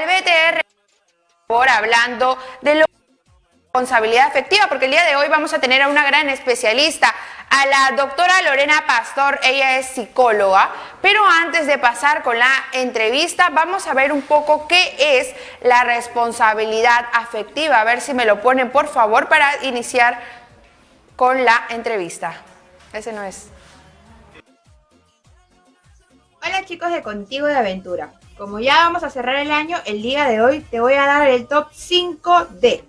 al BTR por hablando de la responsabilidad afectiva, porque el día de hoy vamos a tener a una gran especialista, a la doctora Lorena Pastor. Ella es psicóloga, pero antes de pasar con la entrevista vamos a ver un poco qué es la responsabilidad afectiva. A ver si me lo ponen por favor para iniciar con la entrevista. Ese no es. Hola chicos de Contigo de Aventura. Como ya vamos a cerrar el año, el día de hoy te voy a dar el top 5 de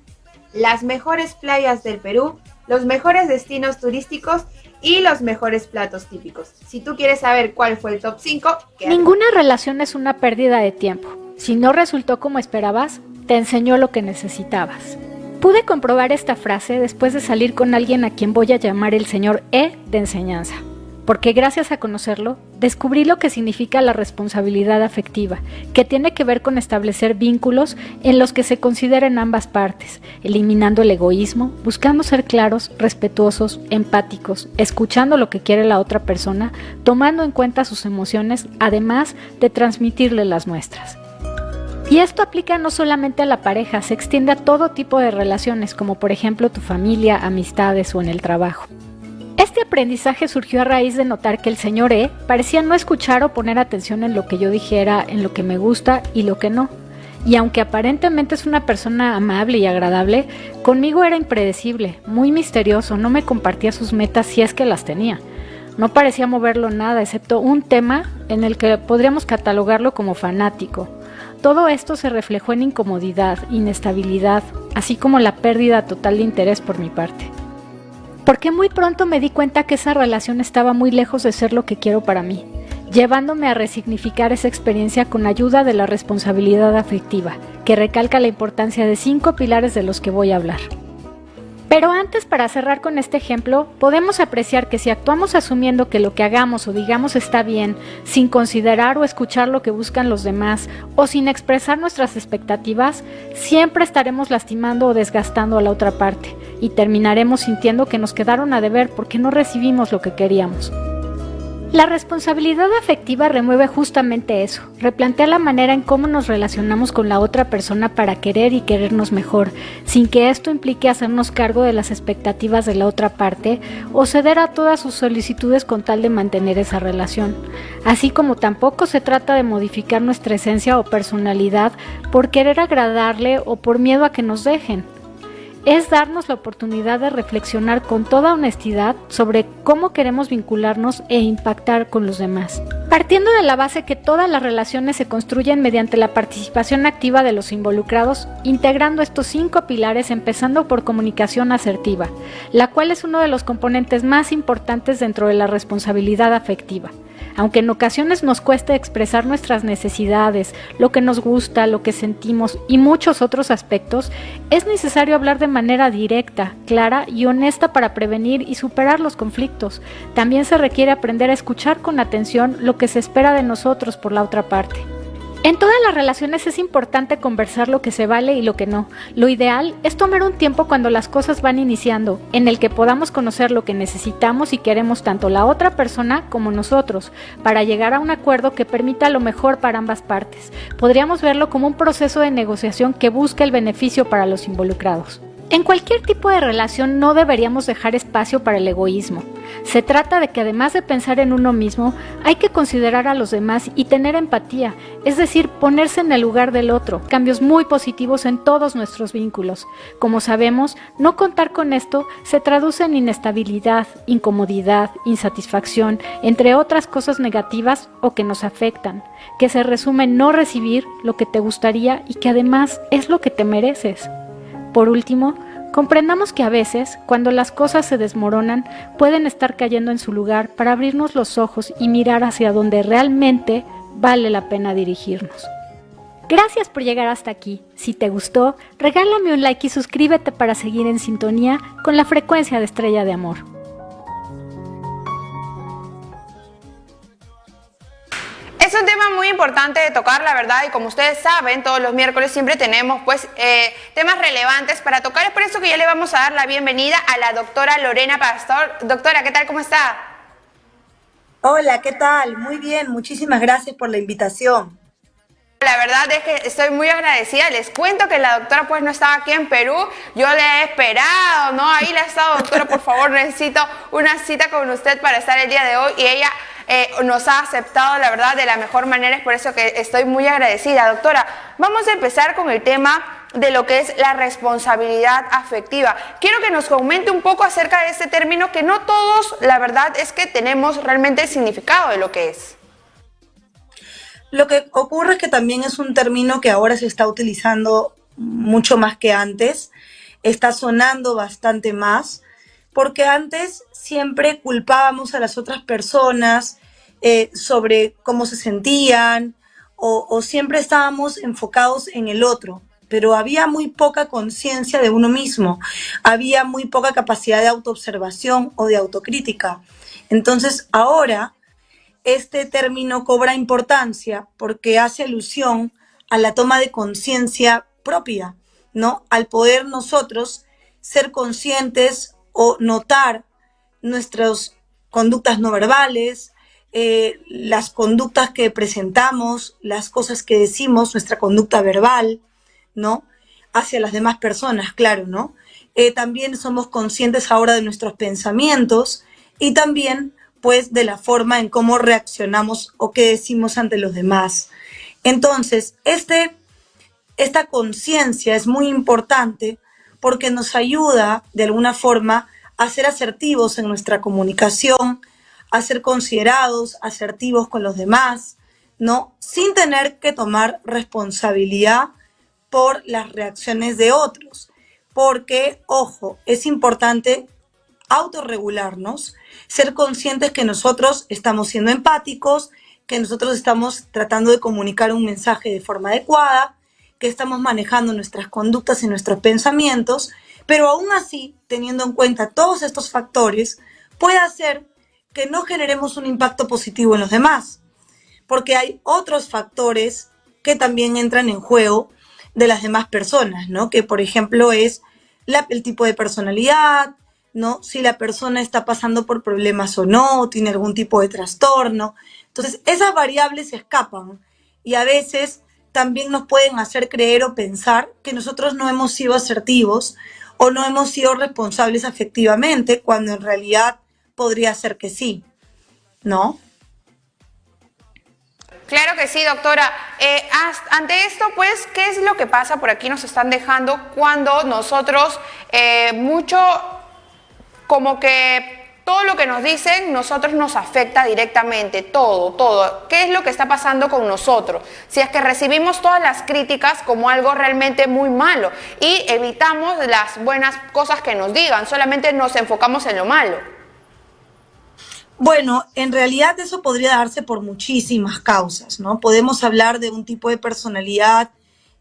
las mejores playas del Perú, los mejores destinos turísticos y los mejores platos típicos. Si tú quieres saber cuál fue el top 5, ninguna relación es una pérdida de tiempo. Si no resultó como esperabas, te enseñó lo que necesitabas. Pude comprobar esta frase después de salir con alguien a quien voy a llamar el señor E de enseñanza, porque gracias a conocerlo, descubrí lo que significa la responsabilidad afectiva, que tiene que ver con establecer vínculos en los que se consideren ambas partes, eliminando el egoísmo, buscando ser claros, respetuosos, empáticos, escuchando lo que quiere la otra persona, tomando en cuenta sus emociones, además de transmitirle las nuestras. Y esto aplica no solamente a la pareja, se extiende a todo tipo de relaciones, como por ejemplo tu familia, amistades o en el trabajo. Este aprendizaje surgió a raíz de notar que el señor E parecía no escuchar o poner atención en lo que yo dijera, en lo que me gusta y lo que no. Y aunque aparentemente es una persona amable y agradable, conmigo era impredecible, muy misterioso, no me compartía sus metas si es que las tenía. No parecía moverlo nada, excepto un tema en el que podríamos catalogarlo como fanático. Todo esto se reflejó en incomodidad, inestabilidad, así como la pérdida total de interés por mi parte. Porque muy pronto me di cuenta que esa relación estaba muy lejos de ser lo que quiero para mí, llevándome a resignificar esa experiencia con ayuda de la responsabilidad afectiva, que recalca la importancia de 5 pilares de los que voy a hablar. Pero antes, para cerrar con este ejemplo, podemos apreciar que si actuamos asumiendo que lo que hagamos o digamos está bien, sin considerar o escuchar lo que buscan los demás, o sin expresar nuestras expectativas, siempre estaremos lastimando o desgastando a la otra parte, y terminaremos sintiendo que nos quedaron a deber porque no recibimos lo que queríamos. La responsabilidad afectiva remueve justamente eso, replantea la manera en cómo nos relacionamos con la otra persona para querer y querernos mejor, sin que esto implique hacernos cargo de las expectativas de la otra parte o ceder a todas sus solicitudes con tal de mantener esa relación. Así como tampoco se trata de modificar nuestra esencia o personalidad por querer agradarle o por miedo a que nos dejen. Es darnos la oportunidad de reflexionar con toda honestidad sobre cómo queremos vincularnos e impactar con los demás. Partiendo de la base que todas las relaciones se construyen mediante la participación activa de los involucrados, integrando estos 5 pilares empezando por comunicación asertiva, la cual es uno de los componentes más importantes dentro de la responsabilidad afectiva. Aunque en ocasiones nos cueste expresar nuestras necesidades, lo que nos gusta, lo que sentimos y muchos otros aspectos, es necesario hablar de manera directa, clara y honesta para prevenir y superar los conflictos. También se requiere aprender a escuchar con atención lo que se espera de nosotros por la otra parte. En todas las relaciones es importante conversar lo que se vale y lo que no. Lo ideal es tomar un tiempo cuando las cosas van iniciando, en el que podamos conocer lo que necesitamos y queremos tanto la otra persona como nosotros, para llegar a un acuerdo que permita lo mejor para ambas partes. Podríamos verlo como un proceso de negociación que busca el beneficio para los involucrados. En cualquier tipo de relación no deberíamos dejar espacio para el egoísmo. Se trata de que además de pensar en uno mismo, hay que considerar a los demás y tener empatía, es decir, ponerse en el lugar del otro. Cambios muy positivos en todos nuestros vínculos. Como sabemos, no contar con esto se traduce en inestabilidad, incomodidad, insatisfacción, entre otras cosas negativas o que nos afectan, que se resume en no recibir lo que te gustaría y que además es lo que te mereces. Por último, comprendamos que a veces, cuando las cosas se desmoronan, pueden estar cayendo en su lugar para abrirnos los ojos y mirar hacia donde realmente vale la pena dirigirnos. Gracias por llegar hasta aquí. Si te gustó, regálame un like y suscríbete para seguir en sintonía con la frecuencia de Estrella de Amor. Es un tema muy importante de tocar, la verdad, y como ustedes saben, todos los miércoles siempre tenemos temas relevantes para tocar. Es por eso que ya le vamos a dar la bienvenida a la doctora Lorena Pastor. Doctora, ¿qué tal? ¿Cómo está? Hola, ¿qué tal? Muy bien, muchísimas gracias por la invitación. La verdad es que estoy muy agradecida. Les cuento que la doctora pues no estaba aquí en Perú. Yo le he esperado, ¿no? Ahí la he estado, doctora, por favor, necesito una cita con usted para estar el día de hoy. Y ella nos ha aceptado, la verdad, de la mejor manera. Es por eso que estoy muy agradecida. Doctora, vamos a empezar con el tema de lo que es la responsabilidad afectiva. Quiero que nos comente un poco acerca de este término que no todos, la verdad, es que tenemos realmente el significado de lo que es. Lo que ocurre es que también es un término que ahora se está utilizando mucho más que antes, está sonando bastante más, porque antes siempre culpábamos a las otras personas sobre cómo se sentían o siempre estábamos enfocados en el otro, pero había muy poca conciencia de uno mismo, había muy poca capacidad de autoobservación o de autocrítica. Entonces ahora este término cobra importancia porque hace alusión a la toma de conciencia propia, ¿no? Al poder nosotros ser conscientes o notar nuestras conductas no verbales, las conductas que presentamos, las cosas que decimos, nuestra conducta verbal, ¿no? Hacia las demás personas, claro, ¿no? También somos conscientes ahora de nuestros pensamientos y también pues de la forma en cómo reaccionamos o qué decimos ante los demás. Entonces, esta conciencia es muy importante porque nos ayuda de alguna forma a ser asertivos en nuestra comunicación, a ser considerados, asertivos con los demás, ¿no? Sin tener que tomar responsabilidad por las reacciones de otros. Porque, ojo, es importante autorregularnos, ser conscientes que nosotros estamos siendo empáticos, que nosotros estamos tratando de comunicar un mensaje de forma adecuada, que estamos manejando nuestras conductas y nuestros pensamientos, pero aún así, teniendo en cuenta todos estos factores, puede hacer que no generemos un impacto positivo en los demás, porque hay otros factores que también entran en juego de las demás personas, ¿no? Que por ejemplo es el tipo de personalidad, ¿no? Si la persona está pasando por problemas o no, tiene algún tipo de trastorno. Entonces, esas variables se escapan y a veces también nos pueden hacer creer o pensar que nosotros no hemos sido asertivos o no hemos sido responsables afectivamente, cuando en realidad podría ser que sí, ¿no? Claro que sí, doctora. Ante esto, pues, ¿qué es lo que pasa? Por aquí nos están dejando cuando nosotros mucho, como que todo lo que nos dicen, nosotros nos afecta directamente, todo. ¿Qué es lo que está pasando con nosotros? Si es que recibimos todas las críticas como algo realmente muy malo y evitamos las buenas cosas que nos digan, solamente nos enfocamos en lo malo. Bueno, en realidad eso podría darse por muchísimas causas, ¿no? Podemos hablar de un tipo de personalidad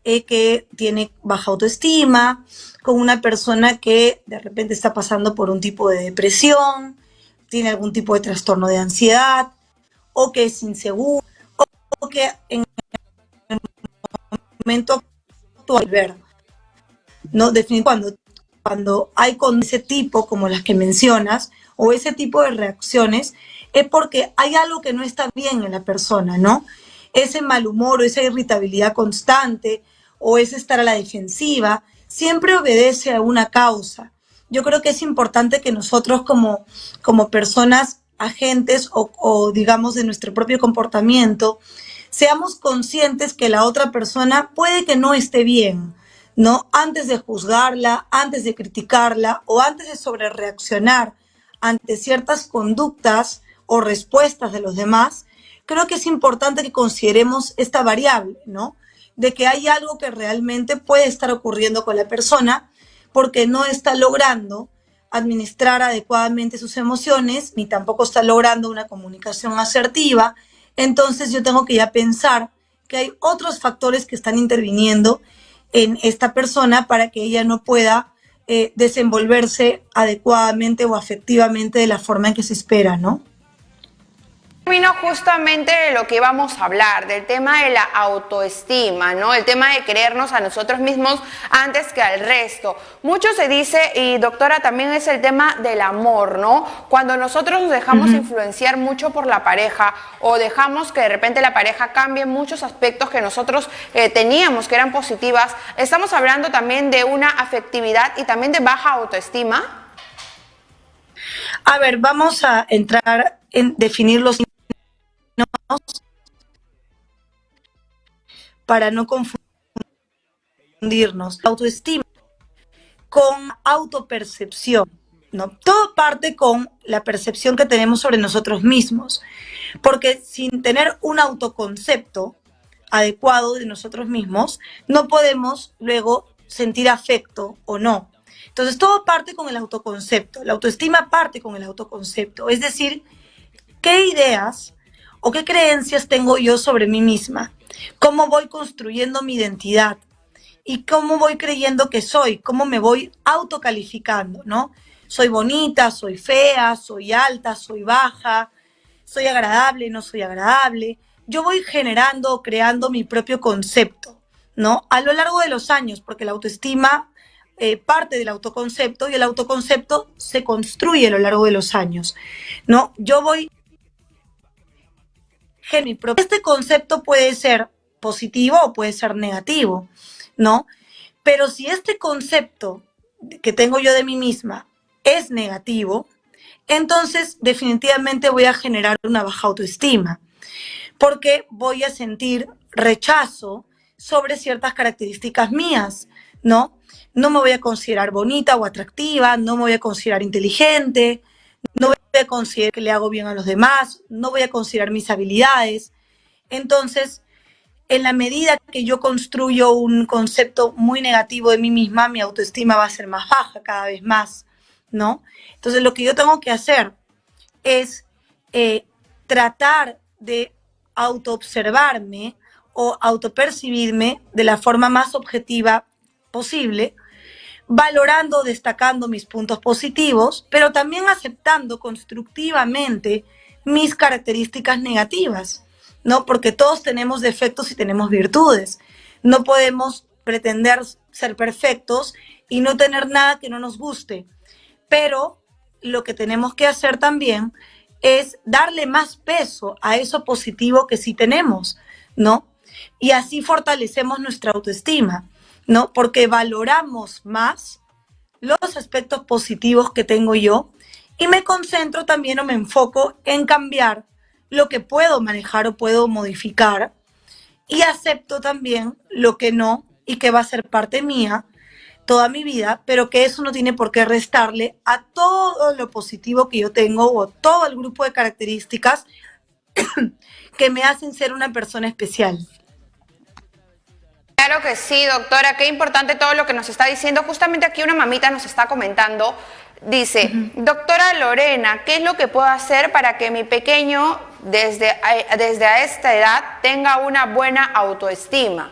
que tiene baja autoestima, con una persona que de repente está pasando por un tipo de depresión, tiene algún tipo de trastorno de ansiedad, o que es inseguro, o que en el momento actual, ¿no? Definitivamente cuando hay con ese tipo, como las que mencionas, o ese tipo de reacciones, es porque hay algo que no está bien en la persona, ¿no? Ese mal humor o esa irritabilidad constante o ese estar a la defensiva, siempre obedece a una causa. Yo creo que es importante que nosotros como personas agentes o digamos de nuestro propio comportamiento, seamos conscientes que la otra persona puede que no esté bien, ¿no? Antes de juzgarla, antes de criticarla o antes de sobrereaccionar ante ciertas conductas o respuestas de los demás, creo que es importante que consideremos esta variable, ¿no? De que hay algo que realmente puede estar ocurriendo con la persona porque no está logrando administrar adecuadamente sus emociones, ni tampoco está logrando una comunicación asertiva. Entonces yo tengo que ya pensar que hay otros factores que están interviniendo en esta persona para que ella no pueda desenvolverse adecuadamente o afectivamente de la forma en que se espera, ¿no? Termino justamente de lo que íbamos a hablar, del tema de la autoestima, ¿no? El tema de querernos a nosotros mismos antes que al resto. Mucho se dice, y doctora, también es el tema del amor, ¿no? Cuando nosotros nos dejamos influenciar mucho por la pareja o dejamos que de repente la pareja cambie muchos aspectos que nosotros teníamos que eran positivas, estamos hablando también de una afectividad y también de baja autoestima. A ver, vamos a entrar en definir los signos para no confundirnos. Autoestima con autopercepción, ¿no? Todo parte con la percepción que tenemos sobre nosotros mismos, porque sin tener un autoconcepto adecuado de nosotros mismos, no podemos luego sentir afecto o no. Entonces, todo parte con el autoconcepto. La autoestima parte con el autoconcepto, es decir, qué ideas o qué creencias tengo yo sobre mí misma, cómo voy construyendo mi identidad y cómo voy creyendo que soy, cómo me voy autocalificando, ¿no? Soy bonita, soy fea, soy alta, soy baja, soy agradable, no soy agradable. Yo voy generando, creando mi propio concepto, ¿no? A lo largo de los años, porque la autoestima parte del autoconcepto y el autoconcepto se construye a lo largo de los años, ¿no? Yo voy este concepto puede ser positivo o puede ser negativo, ¿no? Pero si este concepto que tengo yo de mí misma es negativo, entonces definitivamente voy a generar una baja autoestima, porque voy a sentir rechazo sobre ciertas características mías, ¿no? No me voy a considerar bonita o atractiva, no me voy a considerar inteligente, no voy a considerar que le hago bien a los demás, no voy a considerar mis habilidades. Entonces, en la medida que yo construyo un concepto muy negativo de mí misma, mi autoestima va a ser más baja cada vez más, ¿no? Entonces, lo que yo tengo que hacer es tratar de autoobservarme o autopercibirme de la forma más objetiva posible, valorando, destacando mis puntos positivos, pero también aceptando constructivamente mis características negativas, ¿no? Porque todos tenemos defectos y tenemos virtudes. No podemos pretender ser perfectos y no tener nada que no nos guste. Pero lo que tenemos que hacer también es darle más peso a eso positivo que sí tenemos, ¿no? Y así fortalecemos nuestra autoestima, ¿no? Porque valoramos más los aspectos positivos que tengo yo y me concentro también o me enfoco en cambiar lo que puedo manejar o puedo modificar y acepto también lo que no y que va a ser parte mía toda mi vida, pero que eso no tiene por qué restarle a todo lo positivo que yo tengo o todo el grupo de características que me hacen ser una persona especial. Claro que sí, doctora, qué importante todo lo que nos está diciendo. Justamente aquí una mamita nos está comentando, dice, doctora Lorena, ¿qué es lo que puedo hacer para que mi pequeño desde a esta edad tenga una buena autoestima?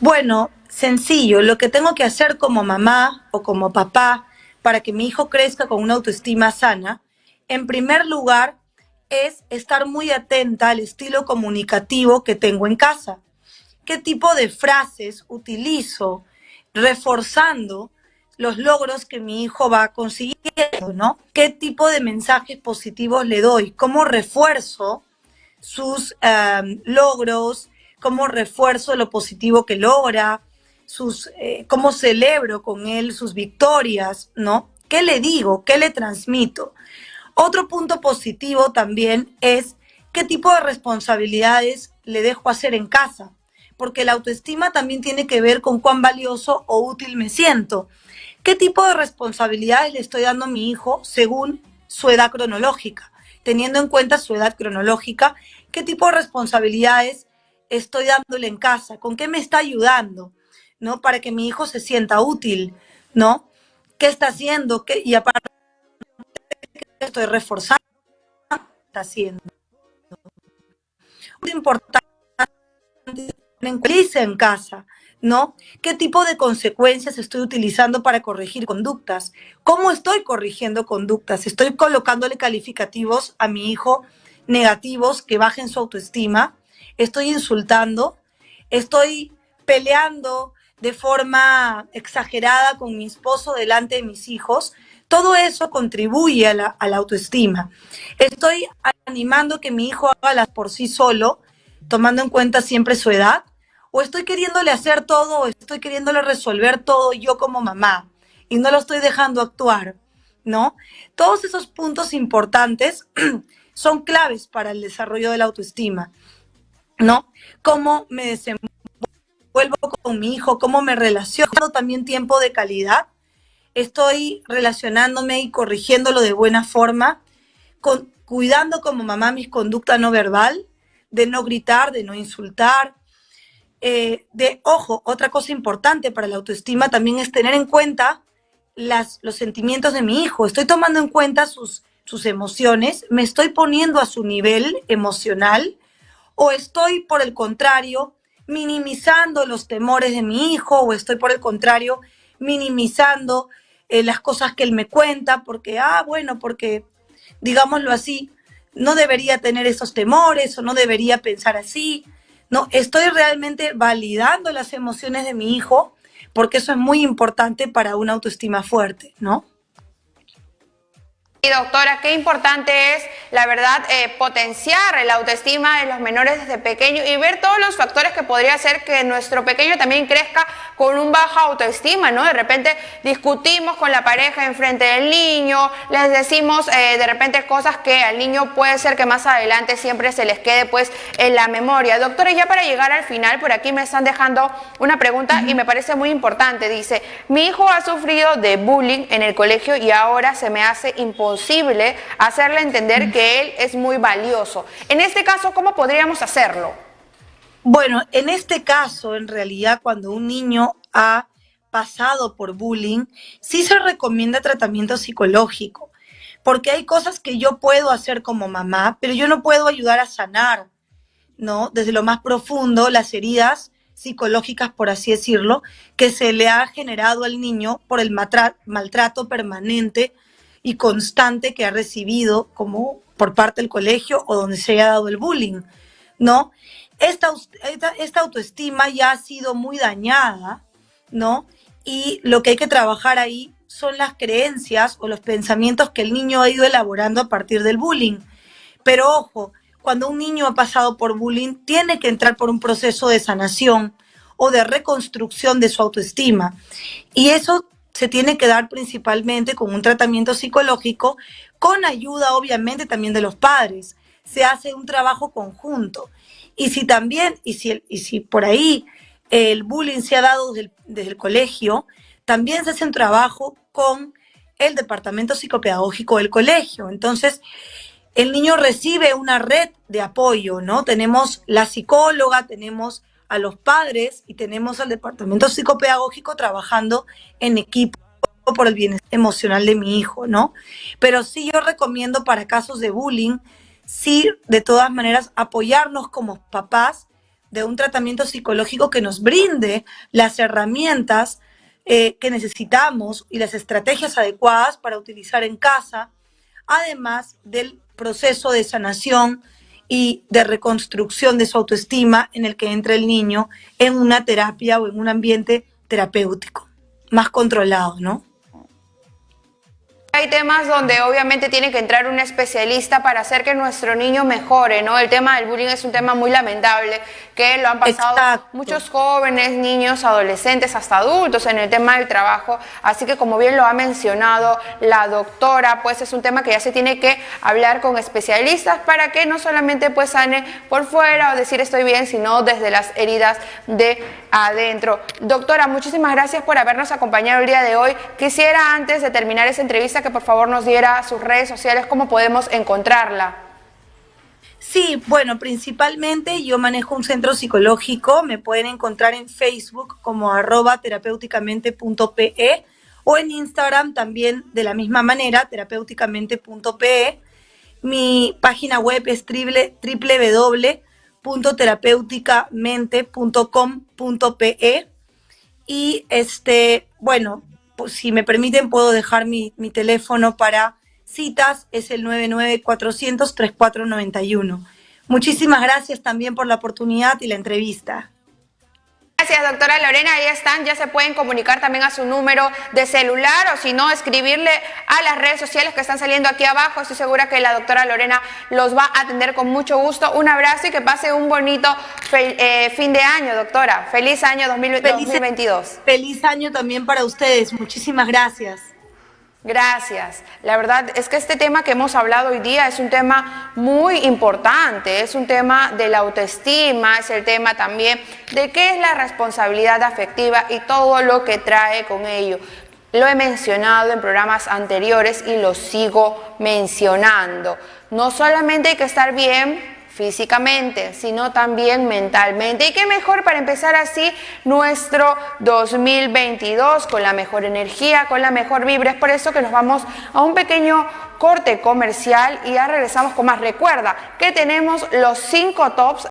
Bueno, sencillo, lo que tengo que hacer como mamá o como papá para que mi hijo crezca con una autoestima sana, en primer lugar, es estar muy atenta al estilo comunicativo que tengo en casa. ¿Qué tipo de frases utilizo reforzando los logros que mi hijo va consiguiendo, ¿no? ¿Qué tipo de mensajes positivos le doy? ¿Cómo refuerzo sus logros? ¿Cómo refuerzo lo positivo que logra? ¿Cómo celebro con él sus victorias, ¿no? ¿Qué le digo? ¿Qué le transmito? Otro punto positivo también es qué tipo de responsabilidades le dejo hacer en casa, porque la autoestima también tiene que ver con cuán valioso o útil me siento. ¿Qué tipo de responsabilidades le estoy dando a mi hijo según su edad cronológica? Teniendo en cuenta su edad cronológica, ¿qué tipo de responsabilidades estoy dándole en casa? ¿Con qué me está ayudando? ¿No? Para que mi hijo se sienta útil, ¿no? ¿Qué está haciendo? Y aparte, ¿qué estoy reforzando? ¿Qué está haciendo? Muy importante en casa, ¿no? ¿Qué tipo de consecuencias estoy utilizando para corregir conductas? ¿Cómo estoy corrigiendo conductas? ¿Estoy colocándole calificativos a mi hijo negativos que bajen su autoestima, estoy insultando, estoy peleando de forma exagerada con mi esposo delante de mis hijos. Todo eso contribuye a la autoestima. Estoy animando que mi hijo haga las por sí solo, tomando en cuenta siempre su edad, o estoy queriéndole hacer todo, o estoy queriéndole resolver todo yo como mamá, y no lo estoy dejando actuar, ¿no? Todos esos puntos importantes son claves para el desarrollo de la autoestima, ¿no? Cómo me desenvuelvo con mi hijo, cómo me relaciono, también tiempo de calidad, estoy relacionándome y corrigiéndolo de buena forma, cuidando como mamá mis conductas no verbal, de no gritar, de no insultar, ojo, otra cosa importante para la autoestima también es tener en cuenta los sentimientos de mi hijo. Estoy tomando en cuenta sus emociones, me estoy poniendo a su nivel emocional, o estoy, por el contrario, minimizando los temores de mi hijo, o estoy, por el contrario, minimizando las cosas que él me cuenta, porque, porque, digámoslo así, no debería tener esos temores o no debería pensar así. No, estoy realmente validando las emociones de mi hijo, porque eso es muy importante para una autoestima fuerte, ¿no? Y doctora, qué importante es, la verdad, potenciar la autoestima de los menores desde pequeños y ver todos los factores que podría hacer que nuestro pequeño también crezca con un baja autoestima, ¿no? De repente discutimos con la pareja enfrente del niño, les decimos de repente cosas que al niño puede ser que más adelante siempre se les quede pues en la memoria. Doctora, ya para llegar al final, por aquí me están dejando una pregunta y me parece muy importante. Dice, mi hijo ha sufrido de bullying en el colegio y ahora se me hace imposible hacerle entender que él es muy valioso. En este caso, ¿cómo podríamos hacerlo? Bueno, en este caso, en realidad, cuando un niño ha pasado por bullying, sí se recomienda tratamiento psicológico, porque hay cosas que yo puedo hacer como mamá, pero yo no puedo ayudar a sanar, ¿no? Desde lo más profundo, las heridas psicológicas, por así decirlo, que se le ha generado al niño por el maltrato permanente y constante que ha recibido como por parte del colegio o donde se haya dado el bullying, ¿no? Esta autoestima ya ha sido muy dañada, ¿no? Y lo que hay que trabajar ahí son las creencias o los pensamientos que el niño ha ido elaborando a partir del bullying. Pero ojo, cuando un niño ha pasado por bullying, tiene que entrar por un proceso de sanación o de reconstrucción de su autoestima. Y eso se tiene que dar principalmente con un tratamiento psicológico, con ayuda obviamente también de los padres. Se hace un trabajo conjunto. Y si por ahí el bullying se ha dado desde el colegio, también se hace un trabajo con el departamento psicopedagógico del colegio. Entonces, el niño recibe una red de apoyo, ¿no? Tenemos la psicóloga, tenemos a los padres y tenemos al departamento psicopedagógico trabajando en equipo por el bienestar emocional de mi hijo, ¿no? Pero sí yo recomiendo para casos de bullying, sí, de todas maneras, apoyarnos como papás de un tratamiento psicológico que nos brinde las herramientas que necesitamos y las estrategias adecuadas para utilizar en casa, además del proceso de sanación y de reconstrucción de su autoestima en el que entra el niño en una terapia o en un ambiente terapéutico, más controlado, ¿no? Hay temas donde obviamente tiene que entrar un especialista para hacer que nuestro niño mejore, ¿no? El tema del bullying es un tema muy lamentable, que lo han pasado Exacto. muchos jóvenes, niños, adolescentes, hasta adultos en el tema del trabajo. Así que como bien lo ha mencionado la doctora, pues es un tema que ya se tiene que hablar con especialistas para que no solamente pues sane por fuera o decir estoy bien, sino desde las heridas de adentro. Doctora, muchísimas gracias por habernos acompañado el día de hoy. Quisiera antes de terminar esta entrevista que por favor nos diera sus redes sociales, cómo podemos encontrarla. Sí, bueno, principalmente yo manejo un centro psicológico, me pueden encontrar en Facebook como @terapeuticamente.pe o en Instagram también de la misma manera, terapeuticamente.pe. Mi página web es www.terapeuticamente.com.pe y bueno, pues, si me permiten puedo dejar mi teléfono para Citas es el 99-400-3491. Muchísimas gracias también por la oportunidad y la entrevista. Gracias, doctora Lorena. Ahí están, ya se pueden comunicar también a su número de celular o si no, escribirle a las redes sociales que están saliendo aquí abajo. Estoy segura que la doctora Lorena los va a atender con mucho gusto. Un abrazo y que pase un bonito fin de año, doctora. Feliz año 2022. Feliz año también para ustedes. Muchísimas gracias. Gracias. La verdad es que este tema que hemos hablado hoy día es un tema muy importante, es un tema de la autoestima, es el tema también de qué es la responsabilidad afectiva y todo lo que trae con ello. Lo he mencionado en programas anteriores y lo sigo mencionando. No solamente hay que estar bien físicamente, sino también mentalmente. Y qué mejor para empezar así nuestro 2022 con la mejor energía, con la mejor vibra. Es por eso que nos vamos a un pequeño corte comercial y ya regresamos con más. Recuerda que tenemos los 5 tops